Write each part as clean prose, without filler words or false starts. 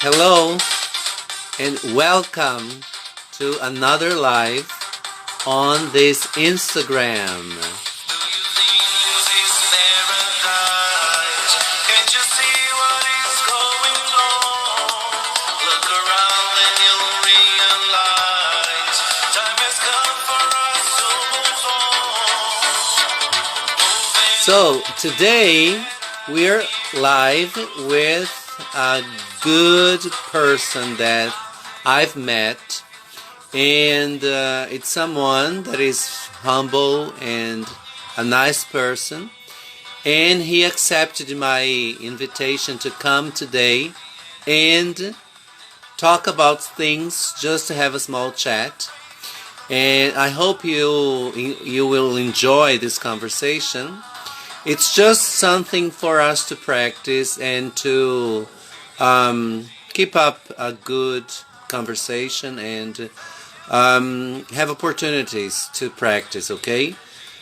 Hello and welcome to another live on this Instagram. So today we're live with a good person that I've met, and it's someone that is humble and a nice person, and he accepted my invitation to come today and talk about things, just to have a small chat. And I hope you will enjoy this conversation. It's just something for us to practice and to keep up a good conversation and have opportunities to practice, okay?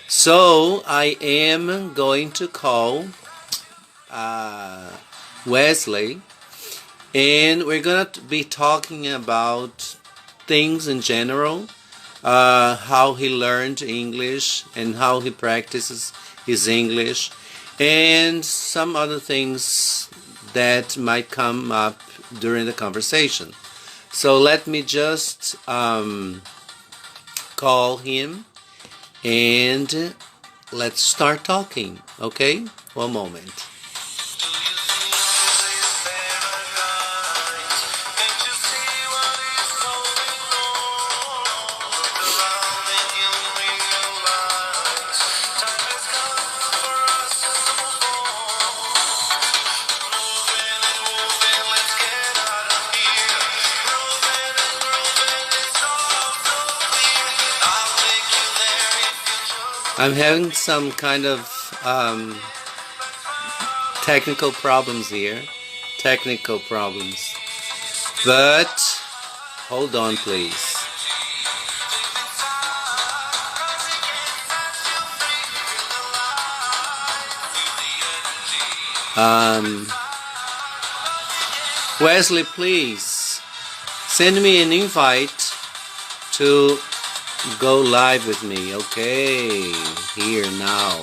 So I am going to call Wesley, and we're going to be talking about things in general, how he learned English and how he practices his English, and some other things that might come up during the conversation. So let me just call him and let's start talking, okay? One moment. I'm having some kind of technical problems here. Technical problems. But hold on, please. Wesley, please send me an invite to go live with me. Okay, here now.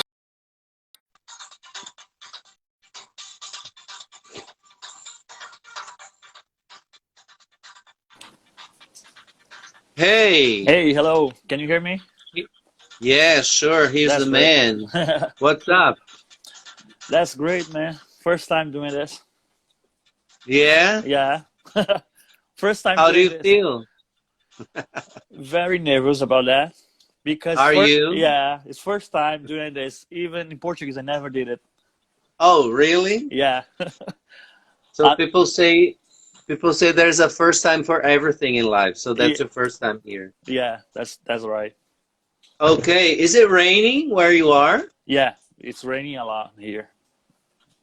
Hey. Hey, hello. Can you hear me? Yeah, sure. He's That's the great. man. What's up? That's great, man. First time doing this. Yeah? Yeah. First time How do doing you this. feel? Very nervous about that because Are you? yeah, it's first time doing this. Even in Portuguese, I never did it. Oh, really? Yeah. So people say there's a first time for everything in life. So that's Ye- your first time here. yeah, that's right. Okay. Is it raining where you are? Yeah, it's raining a lot here.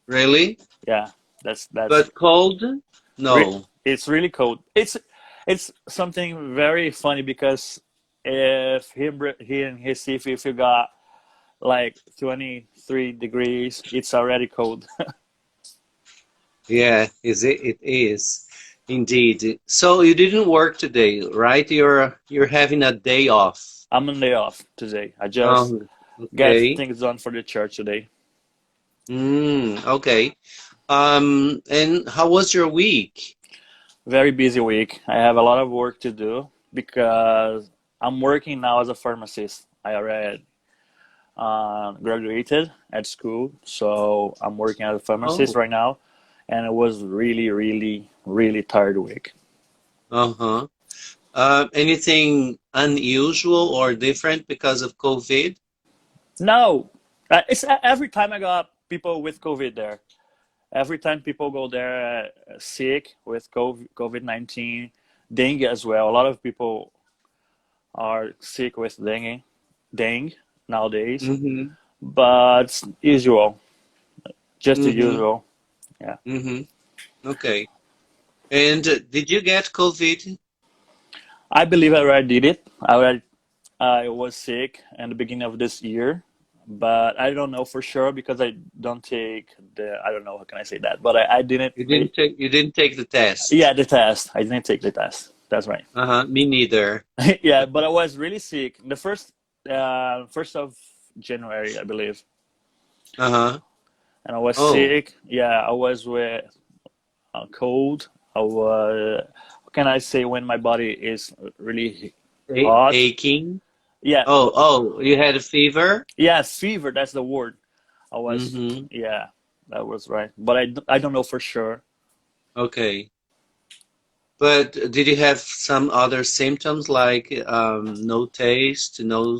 Really? Yeah, that's But cold? re No. it's really cold. It's something very funny because if here in Recife, if you got like 23 degrees, it's already cold. Yeah, is it? It is. Indeed. So you didn't work today, right? You're having a day off. I'm on day off today. I just Oh, get okay. things done for the church today. Okay. And how was your week? Very busy week. I have a lot of work to do because I'm working now as a pharmacist. I already graduated at school, so I'm working as a pharmacist Oh, right now, and it was really, really, really tired week. uh-huh. Anything unusual or different because of COVID? No, it's every time I got people with COVID there. Every time people go there sick with COVID-19, dengue as well. A lot of people are sick with dengue nowadays, Mm-hmm. but usual, just the Mm-hmm. usual. Yeah, Mm-hmm. Okay. And did you get COVID? I believe I already did it. I was sick at the beginning of this year. but I don't know for sure because I don't take the, I don't know how can I say that, but I didn't make, You didn't take the yeah, test. the test. I didn't take the test. That's right. Uh-huh. Me neither. Yeah, but I was really sick. The first of January, I believe, Uh-huh. and I was Oh, sick. Yeah, I was with a cold. I was. What can I say when my body is really hot? aching. Yeah, Oh, you had a fever? yeah, fever. That's the word. I was. Mm-hmm. Yeah, that was right. But I don't know for sure. Okay. But did you have some other symptoms like no taste, no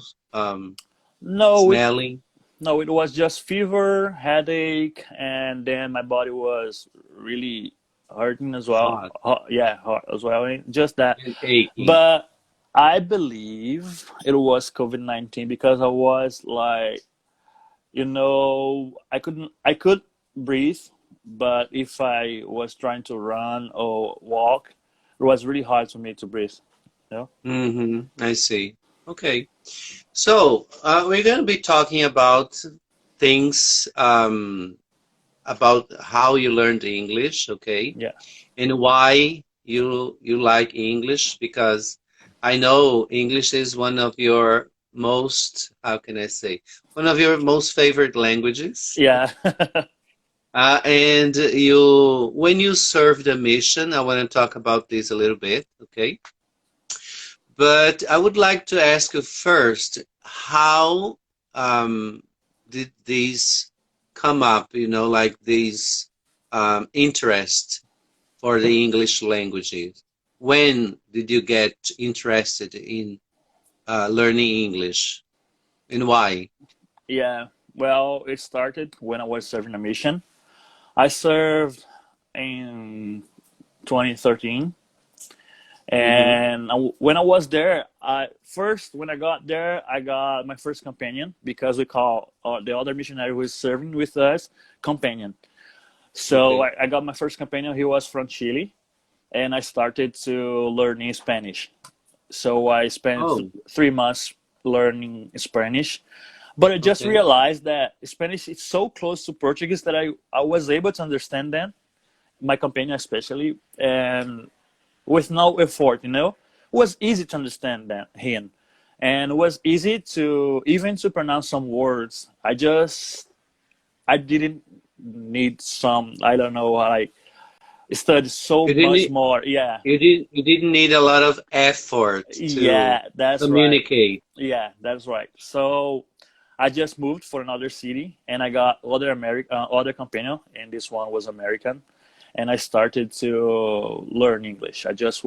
No, smelling? no, it was just fever, headache, and then my body was really hurting as well. Hot Yeah, hot as well. Just that. and aching. But I believe it was COVID-19 because I was like, I could breathe, but if I was trying to run or walk, it was really hard for me to breathe. You know? Mm-hmm. I see. Okay. So, we're going to be talking about things about how you learned English, okay? Yeah. And why you like English, because I know English is one of your most, how can I say, one of your most favorite languages. Yeah. And when you serve the mission, I want to talk about this a little bit, okay? But I would like to ask you first, how um, did these come up, like these interest for the English languages? When did you get interested in learning English, and why? Yeah. Well, it started when I was serving a mission. I served in 2013. Mm-hmm. And when I was there, when I got there, I got my first companion because we call the other missionary who is serving with us companion. So Okay. I got my first companion. He was from Chile, and I started to learning Spanish. So I spent Oh, 3 months learning Spanish. But I just okay. realized that Spanish is so close to Portuguese that I was able to understand them, my companion especially, and with no effort, it was easy to understand him, and it was easy to even to pronounce some words. I didn't need some, I don't know, I studied so You didn't much need, more. Yeah, you didn't need a lot of effort to yeah, that's right. communicate. Yeah, that's right. So I just moved for another city, and I got other companion, and this one was American, and I started to learn English. I just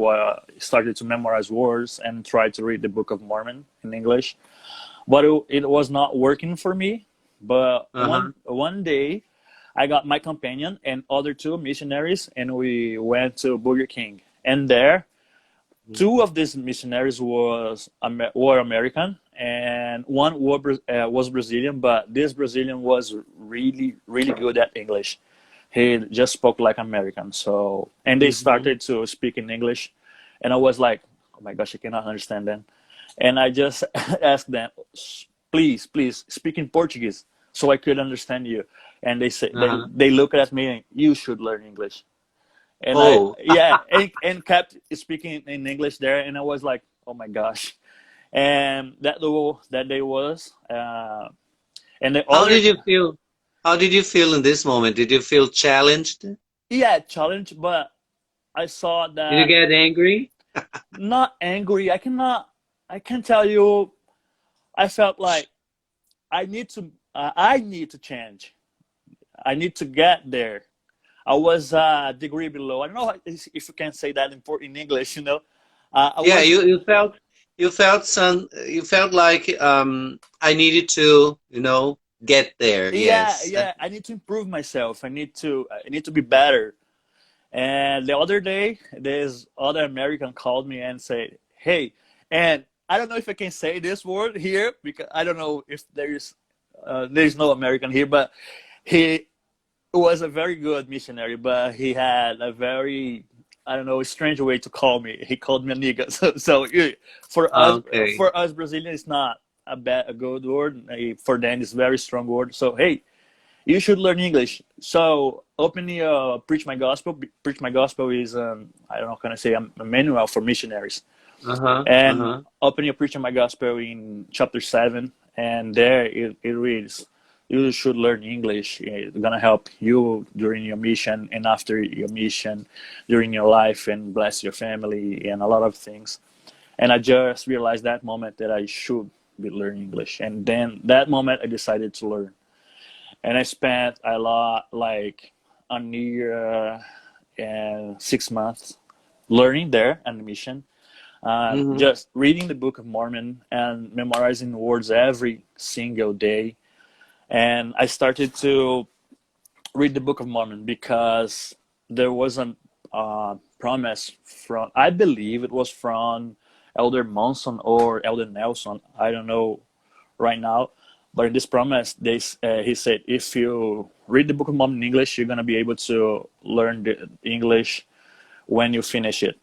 started to memorize words and try to read the Book of Mormon in English, but it was not working for me. But Uh-huh. one day, I got my companion and other two missionaries, and we went to Burger King, and there two of these missionaries were American, and one was Brazilian. But this Brazilian was really really good at English. He just spoke like American. So and they Mm-hmm. started to speak in English, and I was like, oh my gosh, I cannot understand them. And I just asked them, please, please speak in Portuguese so I could understand you. And they say Uh-huh. they looked at me and you should learn English, and I Oh, yeah, and kept speaking in English there, and I was like, oh my gosh. And that day was and the how other, did you feel? How did you feel in this moment? Did you feel challenged? Did yeah, challenge, but I saw you that, get angry? not angry. I can tell you, I felt like I need to change. I need to get there. I was a degree below. I don't know if you can say that in English. I Yeah, was, you felt like I needed to, get there. yeah, Yes. yeah. I need to improve myself. I need to be better. And the other day, this other American called me and said, "Hey," and I don't know if I can say this word here because I don't know if there's no American here, but he was a very good missionary, but he had a very, I don't know, strange way to call me. He called me a nigga. So yeah, Okay. for us Brazilians, it's not. a good word. For them, it's a very strong word. So hey, you should learn English. So open the preach my gospel. Preach my gospel is I don't know how can I say a manual for missionaries. Uh-huh. And Uh-huh. open your preaching my gospel in chapter 7, and there it reads, you should learn English. It's gonna help you during your mission and after your mission, during your life, and bless your family and a lot of things. And I just realized that moment that I should be learning English, and then that moment I decided to learn. And I spent a lot, like a year and 6 months learning there on the mission, Mm-hmm. just reading the Book of Mormon and memorizing words every single day. And I started to read the Book of Mormon because there was a promise from, I believe it was from Elder Monson or Elder Nelson. I don't know right now. But in this promise, he said, if you read the Book of Mormon in English, you're going to be able to learn the English when you finish it.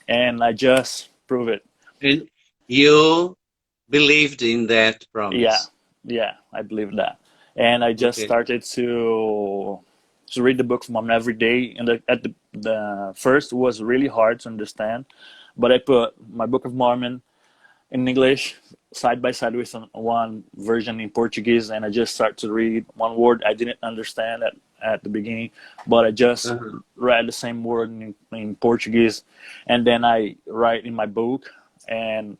And I just prove it. And you believed in that Yeah, promise. yeah, I believe that. And I just Okay. started to read the Book of Mormon every day. And the first was really hard to understand, but I put my Book of Mormon in English side by side with one version in Portuguese, and I just start to read one word I didn't understand at the beginning, but I just Uh-huh. read the same word in Portuguese, and then I write in my book. And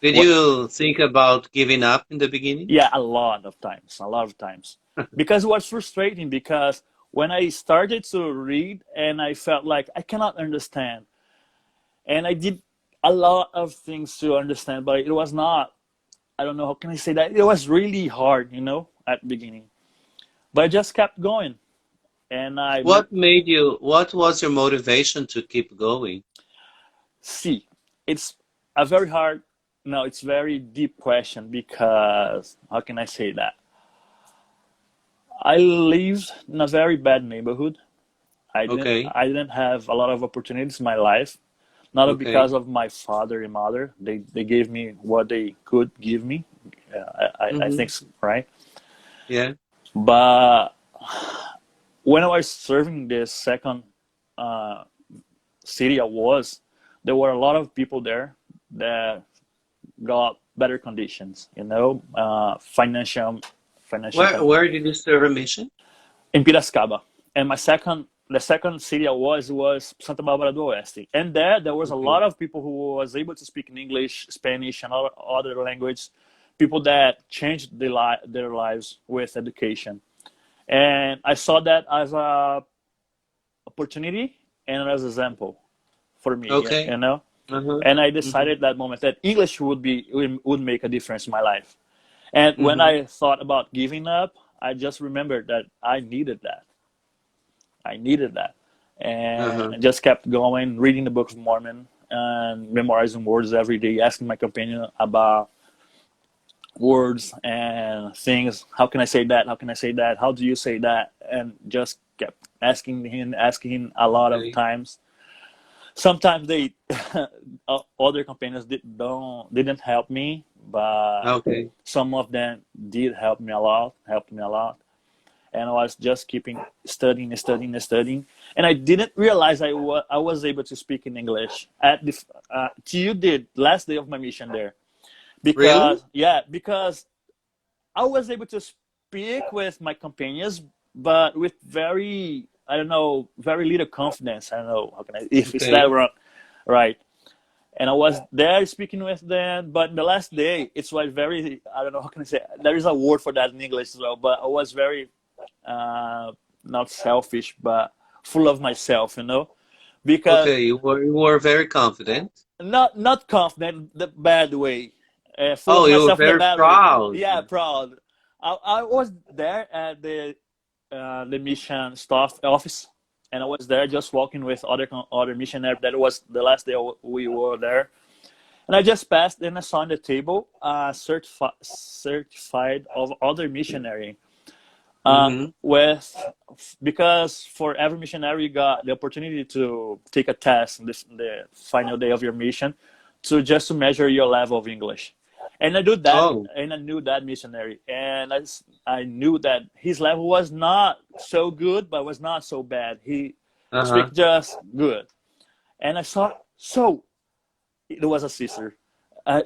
Did what? you think about giving up in the beginning? Yeah, a lot of times, because it was frustrating. Because when I started to read, and I felt like I cannot understand, and I did a lot of things to understand, but it was not. I don't know how can I say that. It was really hard, at the beginning. But I just kept going, and What was your motivation to keep going? see. It's a very hard, no, it's very deep question, because how can I say that? I lived in a very bad neighborhood. Okay. I didn't have a lot of opportunities in my life, not Okay. because of my father and mother. They gave me what they could give me. I Mm-hmm. think right. Yeah. But when I was serving this second uh, city I was, there were a lot of people there that got better conditions, financial Where did you serve a mission? in Piracicaba. And the second city I was Santa Bárbara do Oeste. And there was a Okay. lot of people who was able to speak in English, Spanish, and other language. People that changed their lives with education. And I saw that as a opportunity and as an example for me, Okay. Uh-huh. And I Mm-hmm. decided that moment that English would make a difference in my life. And when Mm-hmm. I thought about giving up, I just remembered that I needed that. I needed that, and Uh-huh. I just kept going, reading the Book of Mormon and memorizing words every day, asking my companion about words and things. How can I say that? How can I say that? How do you say that? And just kept asking him a lot of Okay. times. Sometimes they other companions didn't help me, but Okay. some of them did helped me a lot. And I was just keeping studying, and I didn't realize I was able to speak in English at the till the last day of my mission there, Really? because I was able to speak with my companions, but with very, I don't know, very little confidence. I don't know how can I, if it's that Okay. wrong, right? And I was there speaking with them, but the last day it's like very, I don't know how can I say, there is a word for that in English as well, but I was very uh, not selfish, but full of myself, because Okay. You were very confident. not confident the bad way, full Oh, of you were myself in the very bad way. proud. Yeah, proud. I was there at the mission staff office, and I was there just walking with other missionaries. That was the last day we were there, and I just passed. Then I saw on the table certified of other missionary. Mm-hmm. With Because for every missionary, you got the opportunity to take a test on the final day of your mission, to just to measure your level of English. And I do that, Oh. and I knew that missionary, and I knew that his level was not so good, but was not so bad. He Uh-huh. speak just good, and I saw so it was a sister.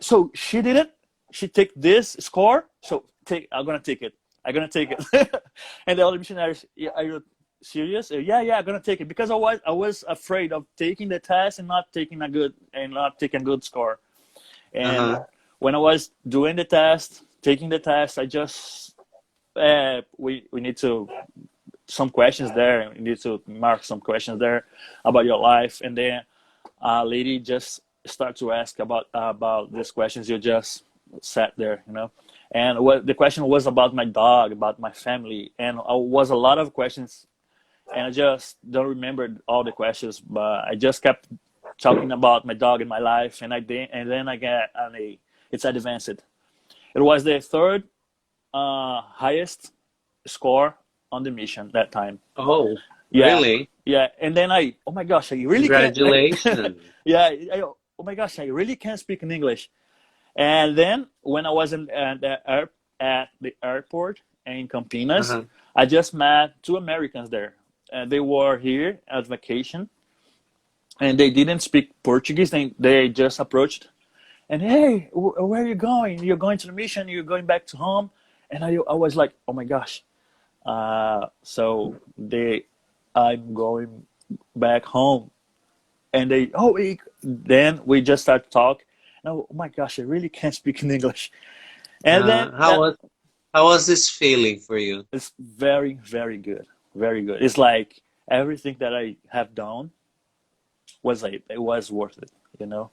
So she did it. She take this score. So take. I'm gonna take it. I'm gonna take it. And the other missionaries, yeah, are you serious? Yeah, yeah, I'm gonna take it because I was afraid of taking the test and not taking a good score. And Uh-huh. when I was doing the test, taking the test, I just we need to some questions there. We need to mark some questions there about your life, and then a lady just start to ask about these questions. You just sat there, you know. And what the question was about my dog, about my family, and it was a lot of questions, and I just don't remember all the questions, but I just kept talking about my dog in my life, and then I get an A. It's advanced. It was the third highest score on the mission that time. Oh, Yeah, really? yeah. And then oh my gosh, I really can't. Congratulations. Yeah, oh my gosh, I really can't speak in English. And then when I was at the airport in Campinas, Uh-huh. I just met two Americans there. They were here at vacation, and they didn't speak Portuguese. They just approached and, hey, where are you going? You're going to the mission. You're going back to home. And I was like, oh my gosh. So I'm going back home. And then we just start to talk. And oh my gosh, I really can't speak in English. And then How was this feeling for you? it's very, very good. Very good. It's like everything that I have done it was worth it, you know?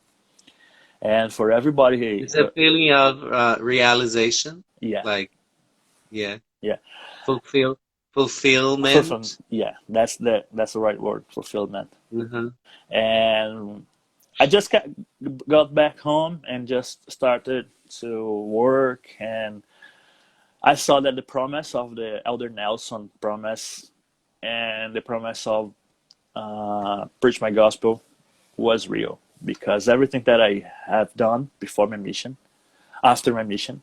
And for everybody, It's a feeling of realization, yeah, like, yeah, yeah. fulfill Fulfillment, fulfillment. yeah, that's the right word, fulfillment. Uh-huh. And I just got back home and just started to work, and I saw that the promise of the Elder Nelson promise and the promise of preach my gospel was real, because everything that I have done before my mission, after my mission,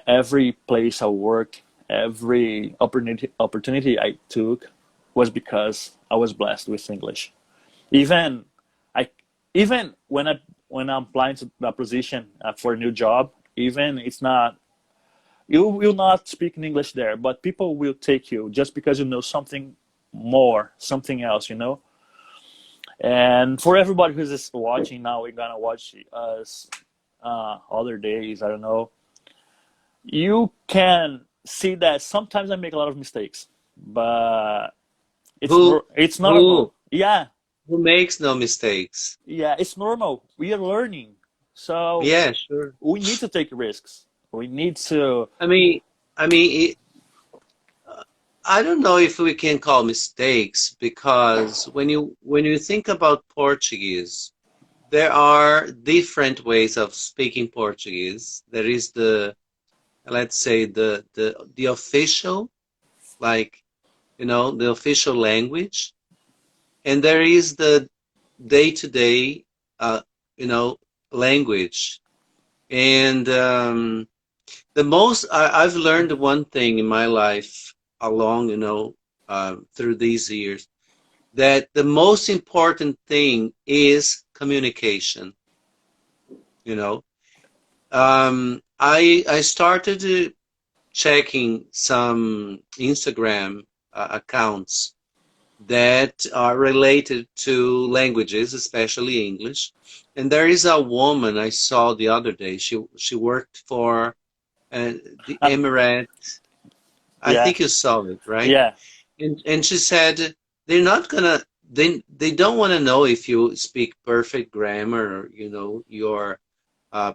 every place I worked, every opportunity I took was because I was blessed with English. Even I even when I'm applying to a position for a new job, even it's not, you will not speak in English there, but people will take you just because you know something more, something else, you know. And for everybody who's just watching now, we're gonna watch us other days. I don't know. You can see that sometimes I make a lot of mistakes, but Who it's who normal. Yeah, who makes no mistakes? yeah, it's normal. We are learning, so Yeah, sure. we need to take risks. We need to. I mean, I mean, I don't know if we can call mistakes because when you think about Portuguese, there are different ways of speaking Portuguese. There is the, let's say, the official, like, the official language, and there is the day-to-day, uh, you know, language. And I've learned one thing in my life along, through these years, that the most important thing is communication. You know, I started checking some Instagram accounts that are related to languages, especially English. And there is a woman I saw the other day. She worked for the Uh, Emirates. I yeah, think you saw it, right? yeah, And she said they're not gonna they don't want to know if you speak perfect grammar, or your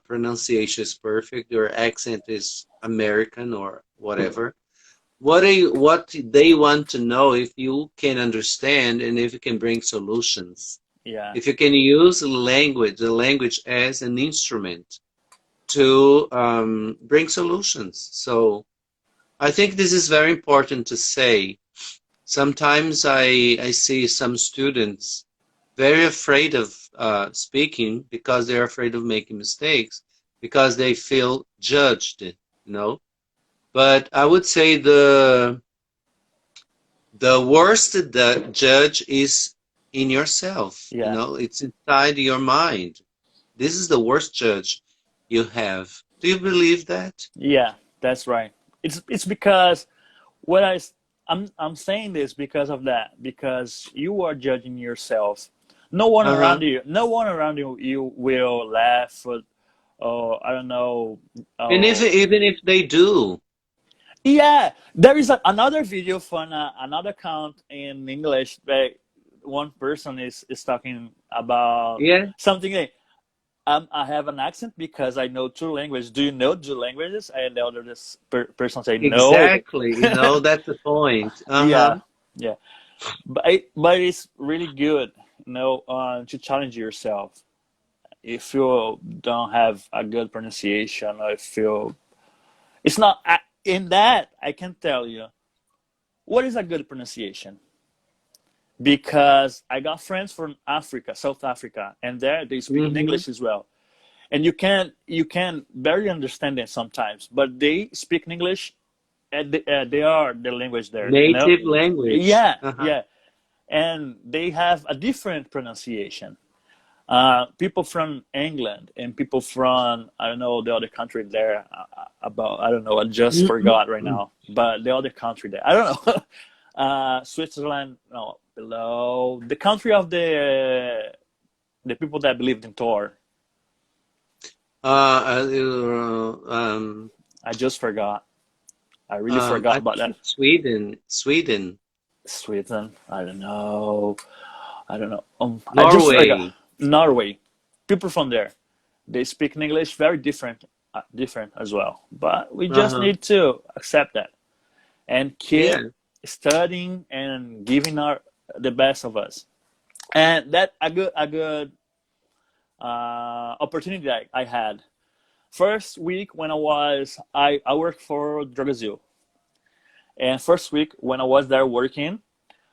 pronunciation is perfect, your accent is American or whatever. What they want to know if you can understand and if you can bring solutions. yeah, If you can use the language as an instrument to bring solutions. So I think this is very important to say. Sometimes I see some students very afraid of speaking because they're afraid of making mistakes. because they feel judged, you know. But I would say the worst the judge is in yourself, you Yeah, know, it's inside your mind. This is the worst judge you have. Do you believe that? yeah, that's right. It's because what I'm saying this because of that, because you are judging yourself. Uh-huh. No one around you will laugh or I don't know. And if Oh, even if they do, yeah, there is another video from another account in English that one person is talking about yeah, something like, I have an accent because I know two languages. Do you know two languages? And the other person say no. exactly, you know, that's the point. Yeah, Uh-huh. yeah. But it's really good, to challenge yourself. If you don't have a good pronunciation, or if you, it's not in that I can tell you what is a good pronunciation, because I got friends from Africa, South Africa, and there they speak in Hmm. English as well, and you can barely understand them sometimes, but they speak in English, and they are the language there, Native language. Yeah, Uh-huh. yeah, and they have a different pronunciation. People from England and people from, I don't know, the other country there, about, I don't know, I just forgot right now, but the other country there, I don't know. Switzerland, no, below the country of the people that believed in Thor. I just forgot. I really forgot I about think that. it's Sweden, Sweden, Sweden, I don't know. I don't know. I just forgot. Norway. Norway. People from there, they speak in English very different as well. But we just Uh-huh. need to accept that and keep Yeah. studying and giving our the best of us. And that a good opportunity that I had. First week when I worked for Drogazil, and first week when I was there working,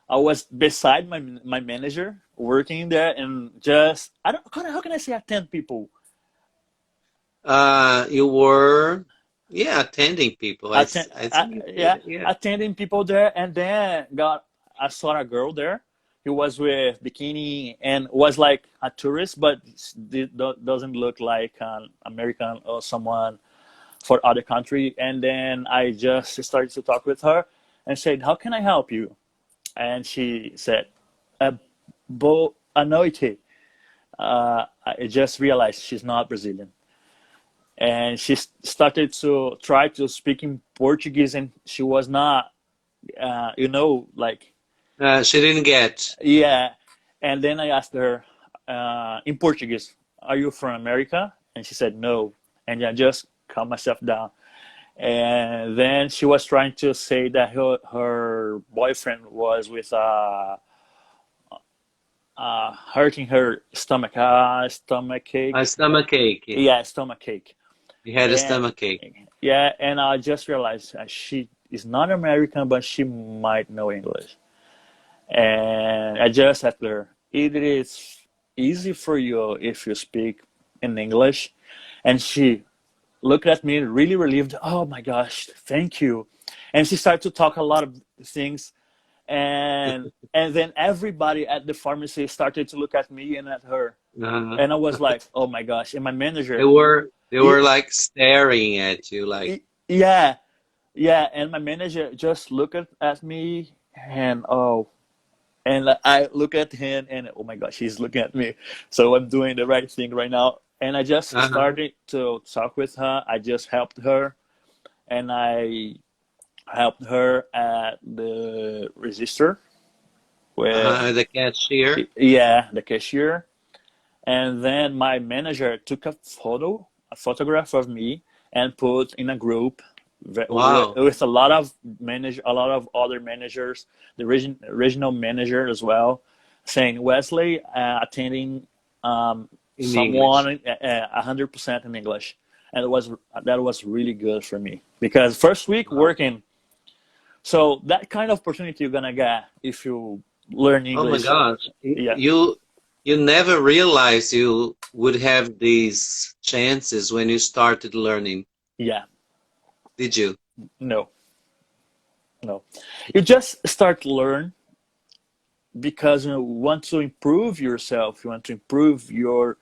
I was beside my manager working there, and just I don't how can I say attend people. You were, yeah, attending people. I think you Yeah, did. Yeah. attending people there, and then I saw a girl there. He was with bikini and was like a tourist, but doesn't look like an American or someone for other country. And then I just started to talk with her and said, "How can I help you?" And she said, "Boa noite." I just realized she's not Brazilian, and she started to try to speak in Portuguese, and she was not, like, She didn't get. yeah. And then I asked her in Portuguese, "Are you from America?" And she said no, and I just calmed myself down. And then she was trying to say that her boyfriend was with hurting her stomach, stomach A ache. stomach ache. Yeah, stomach ache. You had a And stomach ache. yeah, and I just realized she is not American, but she might know English. And I just said to her, "It is easy for you if you speak in English." And she looked at me really relieved. "Oh my gosh, thank you." And she started to talk a lot of things, and then everybody at the pharmacy started to look at me and at her, Uh, and I was like, "Oh my gosh!" And my they manager, were they he, were like staring at you, like, yeah, yeah, and my manager just looked at me, and and I look at him, and oh my gosh, he's looking at me. So I'm doing the right thing right now. And I just uh-huh, started to talk with her. I just helped her, and I helped her at the register with, the cashier. yeah, the cashier. And then my manager took a photograph of me, and put in a group Wow, with a lot of other managers, the regional manager as well, saying Wesley attending in English. someone 100% in English, and that was really good for me because first week Wow. working, so that kind of opportunity you're gonna get if you learn Oh my English. gosh, Yeah, you never realized you would have these chances when you started learning, Yeah, did you? no, no. You just start learn because you want to improve yourself. You want to improve your.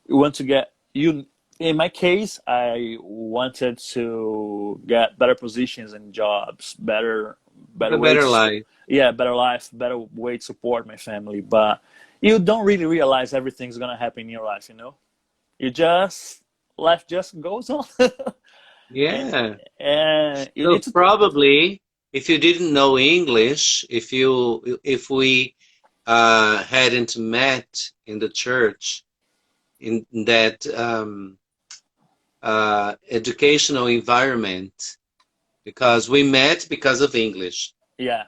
You want to get you. In my case, I wanted to get better positions and jobs, Have better a way better to, life. yeah, better life, better way to support my family. But you don't really realize everything's gonna happen in your life. You just life just goes on, and Yeah. you So need to. probably if you didn't know English, if we hadn't met in the church in that educational environment, because we met because of English, Yeah,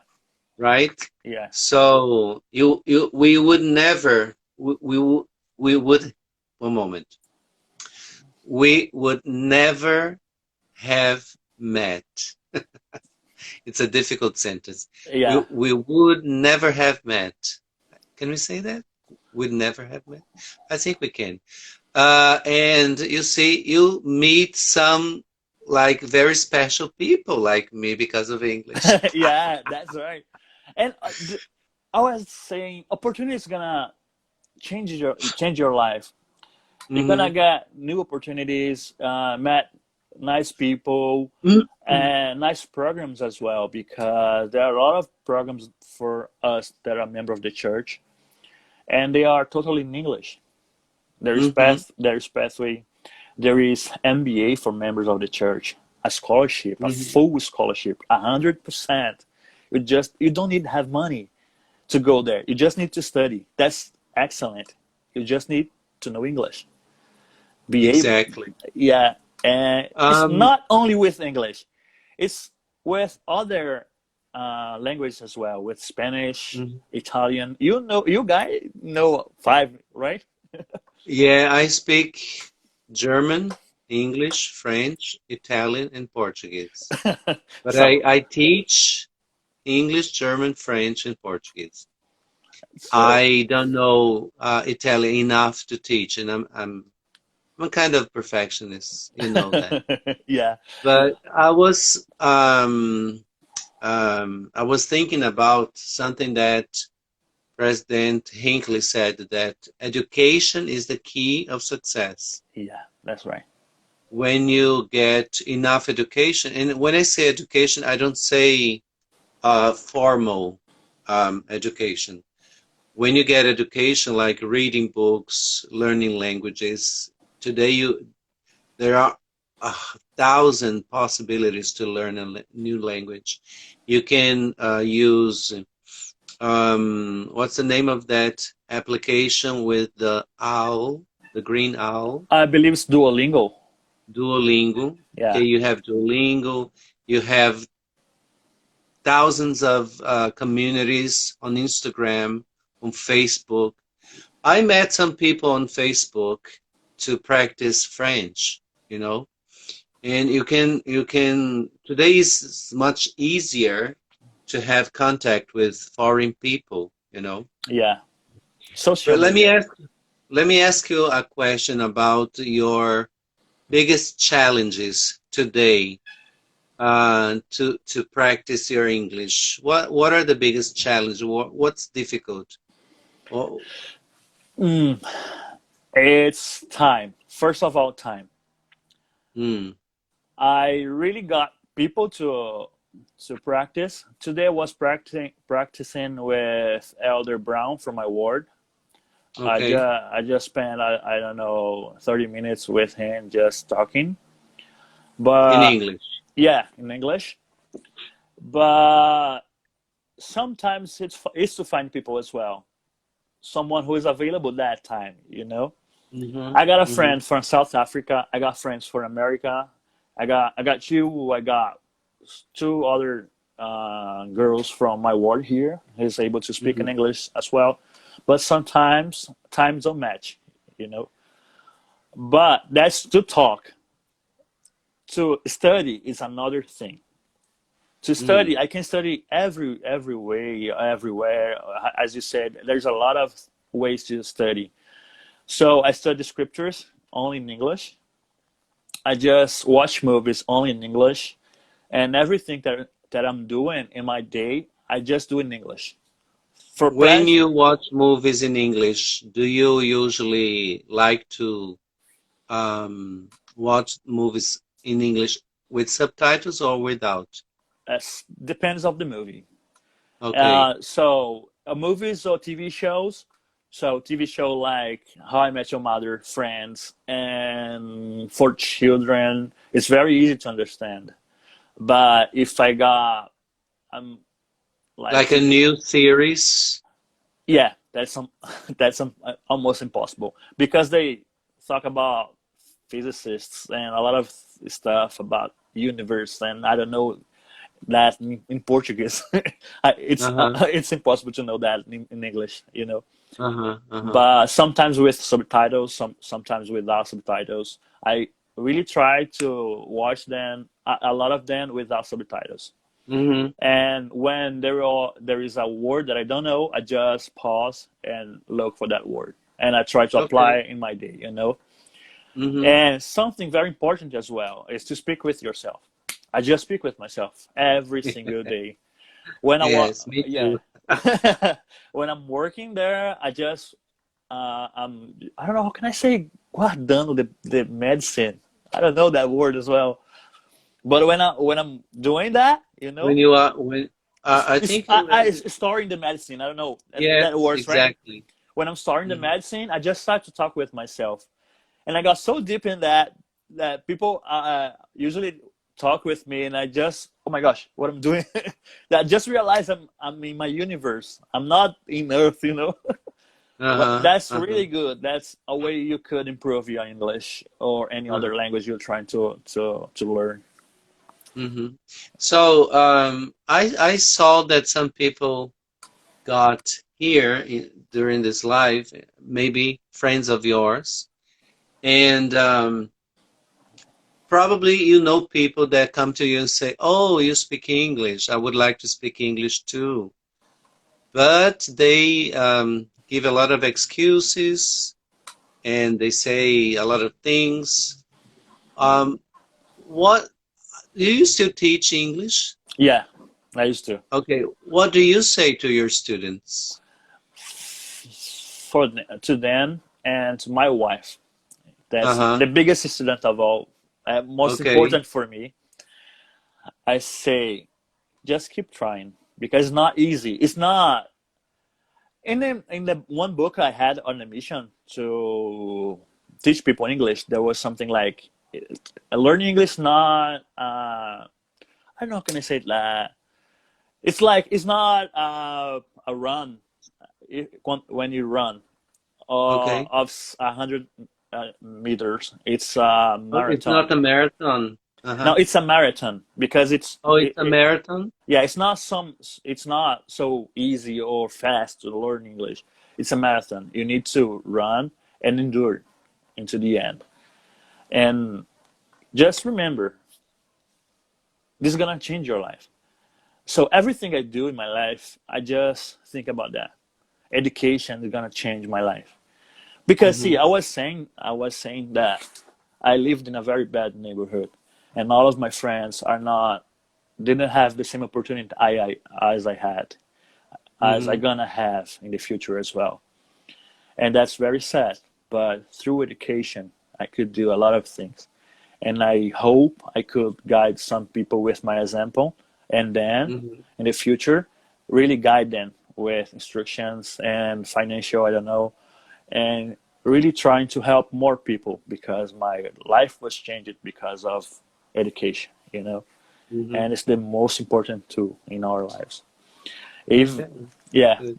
right? yeah, So we would never we would one moment we would never have met. It's a difficult sentence. yeah. We would never have met. Can we say that? Would never have met? I think we can. And you see, you meet some like very special people like me because of English. Yeah, that's right. And I was saying, opportunity is gonna change your life. You're gonna Hmm. get new opportunities, met nice people, and nice programs as well. Because there are a lot of programs for us that are member of the church, and they are totally in English. Hmm. There is pathway, there is MBA for members of the church, a scholarship, a Hmm. full scholarship, 100%. You don't need to have money to go there. You just need to study. That's excellent. You just need to know English. Be able, Exactly. yeah. And it's Um, not only with English, it's with other languages as well, with Spanish, mhm. Italian. You guys know five, right? Yeah, I speak German, English, French, Italian, and Portuguese. But So, I teach English, German, French, and Portuguese. so I don't know Italian enough to teach, and I'm a kind of perfectionist, you know that. yeah, But I was thinking about something that President Hinckley said, that education is the key of success. yeah, that's right. When you get enough education, and when I say education, I don't say formal education. When you get education like reading books, learning languages, today there are 1,000 possibilities to learn a new language. You can use what's the name of that application with the owl, the green owl? I believe it's Duolingo. Duolingo. Okay, Yeah, you have Duolingo. You have thousands of communities on Instagram, on Facebook. I met some people on Facebook to practice French, you know, and you can today is much easier to have contact with foreign people, you know. yeah. Social But media. let me ask you a question about your biggest challenges today to practice your English. What are the biggest challenges? What's difficult? Oh, Mm, it's time. First of all, time. hmm. I really got people to practice. Today I was practicing with Elder Brown from my ward. Okay. I just spent I don't know 30 minutes with him just talking. In But English. yeah, in English. But sometimes it's to find people as well. Someone who is available that time. Mm-hmm. I got a Mm-hmm. friend from South Africa. I got friends from America. I got you. I got two other girls from my ward here. Who's able to speak Mm-hmm. in English as well, but sometimes times don't match, you know. But that's to talk. To study is another thing. To Mm-hmm. study, I can study every way, everywhere. As you said, there's a lot of ways to study. So I study scriptures only in English. I just watch movies only in English, and everything that I'm doing in my day, I just do in English. For When pleasure, you watch movies in English, do you usually like to watch movies in English with subtitles or without? depends of the movie. Okay. So movies or TV shows. So TV show like How I Met Your Mother, Friends, and For Children, it's very easy to understand. But if I got like Like a new series? yeah, that's some that's some almost impossible because they talk about physicists and a lot of stuff about universe, and I don't know that in Portuguese. Uh-huh. It's impossible to know that in English, you know. Uh-huh. Uh-huh. But sometimes with subtitles, sometimes without subtitles. I really try to watch them a lot of them without subtitles. Mm-hmm. And when there is a word that I don't know, I just pause and look for that word, and I try to apply Okay. it in my day, you know. Mm-hmm. And something very important as well is to speak with yourself. I just speak with myself every single day. When Yes, me yeah, too. when I'm working there, I just I don't know how can I say guardando the medicine. I don't know that word as well. But when I'm doing that, you When know, you are when I think I storing the medicine. I don't know that yes, works, right? exactly. When I'm starting the Mm-hmm. medicine, I just start to talk with myself, and I got so deep in that that people usually talk with me, and I just oh my gosh, what I'm doing. That I just realize I'm in my universe. I'm not in Earth, you know. But Uh-huh. that's Uh-huh. really good. That's a way you could improve your English or any Uh-huh. other language you're trying to learn. Mm-hmm. So I saw that some people got here during this live, maybe friends of yours, and probably you know people that come to you and say, "Oh, you speak English. I would like to speak English too." But they give a lot of excuses and they say a lot of things. What do you still teach English? Yeah, I used to. Okay, what do you say to your students? To them and to my wife. That's Uh-huh. the biggest student of all. Most Okay. important for me. I say, just keep trying because it's not easy. It's not in the one book I had on a mission to teach people English. There was something like learning English. Not I don't know. How can I say it? It's like it's not a run. When you run Okay. of 100 meters, it's a Oh, it's marathon. not a marathon. No, Uh-huh. it's a marathon because Oh, it's a marathon? yeah, it's not so easy or fast to learn English. It's a marathon. You need to run and endure into the end. And just remember, this is gonna change your life. So everything I do in my life, I just think about that. Education is gonna change my life. Because see, Mm-hmm. I was saying that I lived in a very bad neighborhood, and all of my friends are not didn't have the same opportunity as I had, as I Mm-hmm. gonna have in the future as well. And that's very sad. But through education, I could do a lot of things, and I hope I could guide some people with my example, and then Mm-hmm. in the future, really guide them with instructions and financial, I don't know, and really trying to help more people because my life was changed because of education, you know, Mm-hmm. and it's the most important tool in our lives. If Okay. yeah, Good.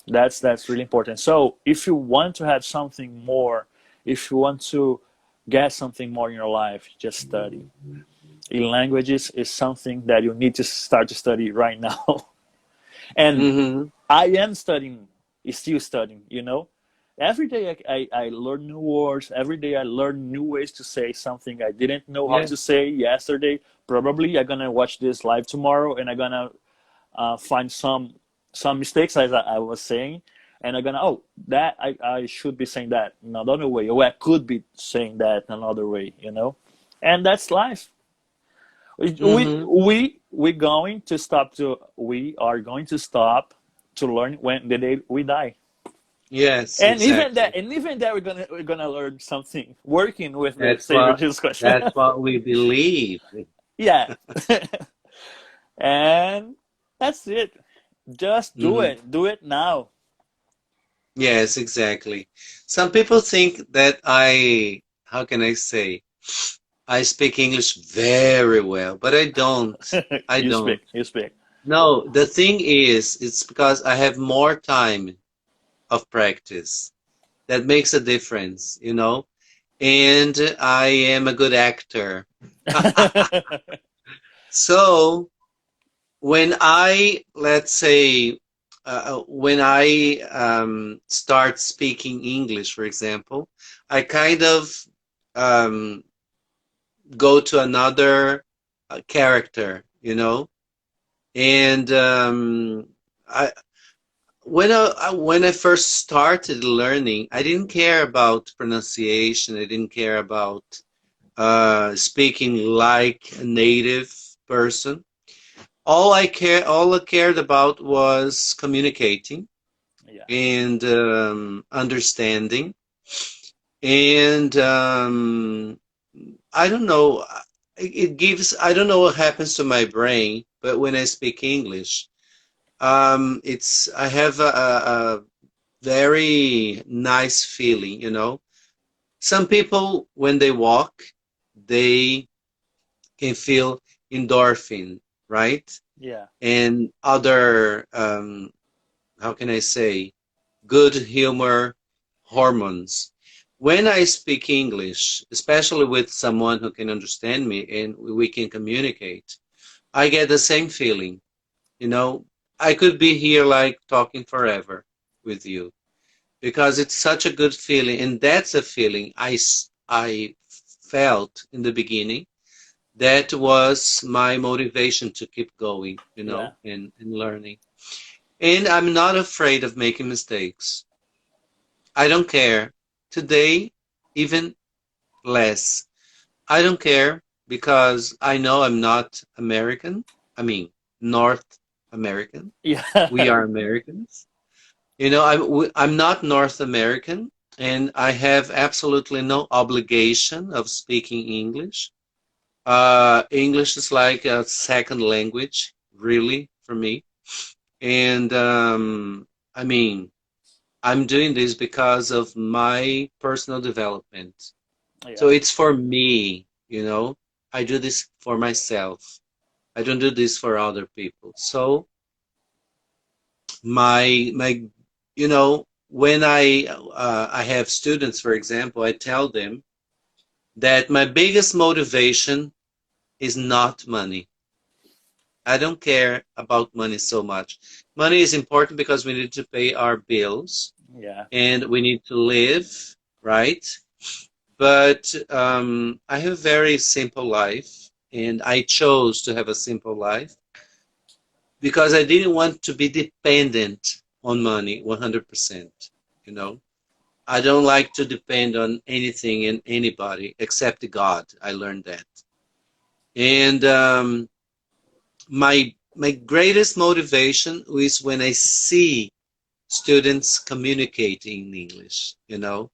that's really important. So if you want to have something more, if you want to get something more in your life, just study. In languages is something that you need to start to study right now. And Mm-hmm. I am studying, still studying, you know. Every day I learn new words. Every day I learn new ways to say something I didn't know how Yes. to say yesterday. Probably I'm gonna watch this live tomorrow and I'm gonna find some mistakes as I was saying. and I'm gonna, oh, that I should be saying that in another way, or I could be saying that in another way, you know. And that's life. Mm-hmm. We are going to stop to learn when the day we die. Yes, And exactly. even that we're gonna learn something working with the That's Savior what Jesus Christ. that's what we believe. Yeah. And that's it. Just do Hmm. it. Do it now. Yes, exactly. Some people think that how can I say, I speak English very well, but I don't. I You don't. speak. You speak. No, the thing is, it's because I have more time of practice. That makes a difference, you know? And I am a good actor. So when let's say, when I start speaking English, for example, I kind of um, go to another character, you know? And I, when I first started learning, I didn't care about pronunciation. I didn't care about speaking like a native person. All I cared about was communicating Yeah. and understanding. And I don't know. It gives. I don't know what happens to my brain, but when I speak English, I have a very nice feeling. You know, some people when they walk, they can feel endorphin, right? Yeah. And other, how can I say, good humor hormones. When I speak English, especially with someone who can understand me and we can communicate, I get the same feeling. You know, I could be here like talking forever with you because it's such a good feeling. And that's a feeling I felt in the beginning. That was my motivation to keep going, you Yeah. know, and learning. And I'm not afraid of making mistakes. I don't care. Today, even less. I don't care because I know I'm not American. I mean, North American. We Yeah. are Americans. You know, I'm not North American, and I have absolutely no obligation of speaking English. English is like a second language, really, for me. And I mean, I'm doing this because of my personal development. So Yeah. it's for me, you know. I do this for myself. I don't do this for other people. So my, you know, when I have students, for example, I tell them that my biggest motivation is not money. I don't care about money so much. Money is important because we need to pay our bills Yeah. and we need to live, right? But I have a very simple life, and I chose to have a simple life because I didn't want to be dependent on money 100%. You know, I don't like to depend on anything and anybody except God. I learned that. And my greatest motivation is when I see students communicating in English, you know,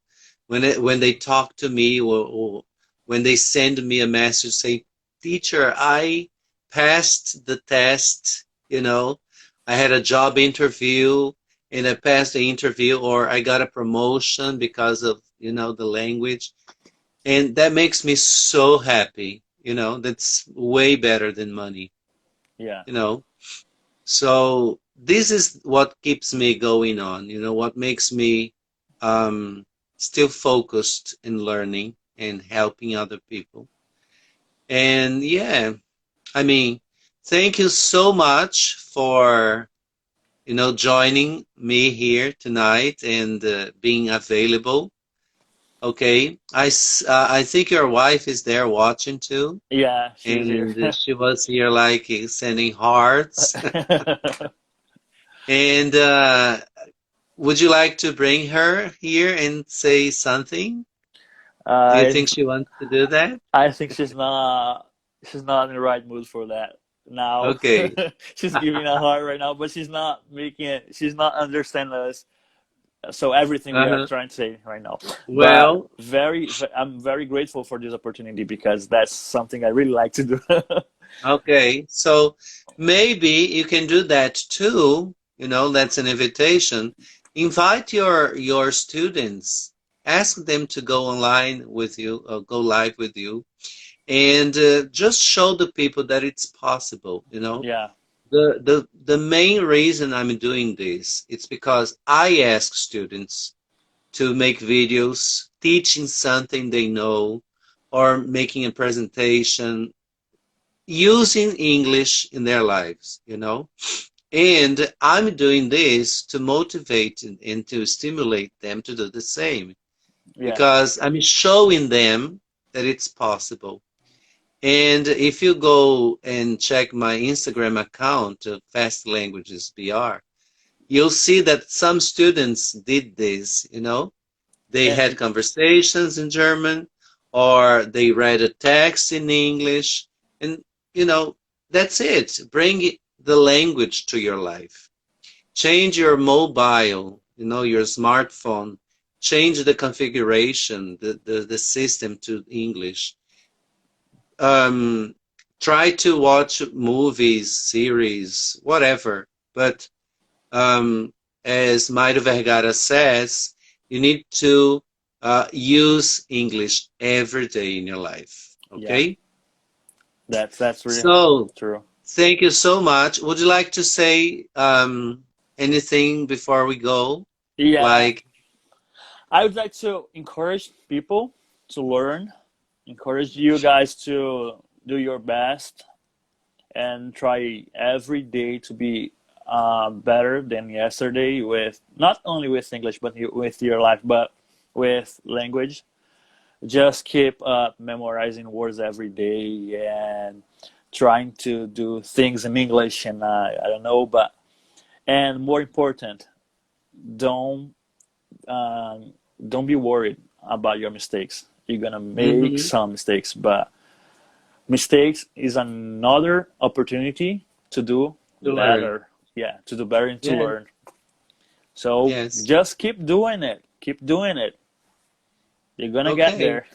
when they talk to me or when they send me a message say, teacher, I passed the test, you know, I had a job interview and I passed the interview or I got a promotion because of, you know, the language. And that makes me so happy, you know, that's way better than money, Yeah. you know. So this is what keeps me going on, you know, what makes me still focused in learning and helping other people. And yeah, I mean, thank you so much for, you know, joining me here tonight and being available. Okay, I think your wife is there watching too, Yeah. She's here. and she was here like sending hearts. And would you like to bring her here and say something? Do you I think she wants to do that? I think she's not in the right mood for that now. Okay. She's giving a heart right now, but she's not making it. She's not understanding us. So everything we are Uh-huh. trying to say right now. But Well, I'm very grateful for this opportunity because that's something I really like to do. okay. So maybe you can do that too. You know, that's an invitation. Invite your students. Ask them to go online with you or go live with you, and just show the people that it's possible. You know, Yeah, the main reason I'm doing this, it's because I ask students to make videos teaching something they know or making a presentation using English in their lives, you know. And I'm doing this to motivate and to stimulate them to do the same yeah, because I'm showing them that it's possible. And if you go and check my Instagram account, Fast Languages BR, you'll see that some students did this, you know. They had and conversations in German or they read a text in English. And, you know, that's it. Bring the language to your life. Change your mobile, you know, your smartphone. Change the configuration, the system to English. Um, Try to watch movies, series, whatever. But as Mairo Vergara says, you need to use English every day in your life. yeah, Okay? that's really So, true. thank you so much. Would you like to say anything before we go? Yeah, Like, I would like to encourage people to learn, encourage you guys to do your best and try every day to be better than yesterday with not only with English but with your life, but with language. Just keep memorizing words every day and trying to do things in English and I don't know, but and more important, don't um, don't be worried about your mistakes. You're gonna make mm-hmm, some mistakes, but mistakes is another opportunity to do to learn. better. Yeah, to do better and to Yeah, learn. So yes. just keep doing it. Keep doing it. You're gonna get Okay. there.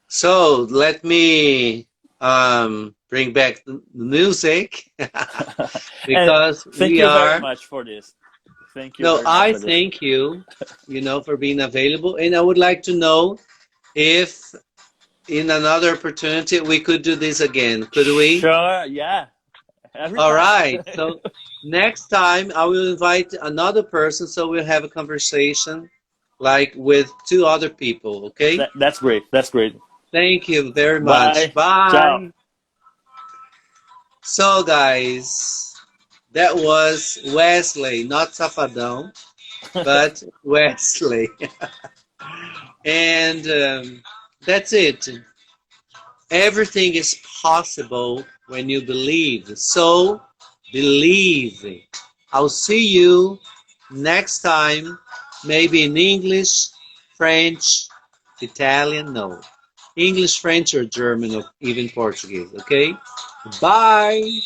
So let me bring back the music And because thank we you very are. much for this. Thank you No, very much I for this. thank you, you know, for being available. And I would like to know if in another opportunity we could do this again. Could we? Sure, yeah. Every All time. right. So next time I will invite another person so we'll have a conversation like with two other people. Okay. That's great. That's great. Thank you very much. Bye. Ciao. Bye. So, guys, that was Wesley, not Safadão, but Wesley. And that's it. Everything is possible when you believe. So, believe. I'll see you next time, maybe in English, French, Italian, no. English, French, or German, or even Portuguese, okay? Bye!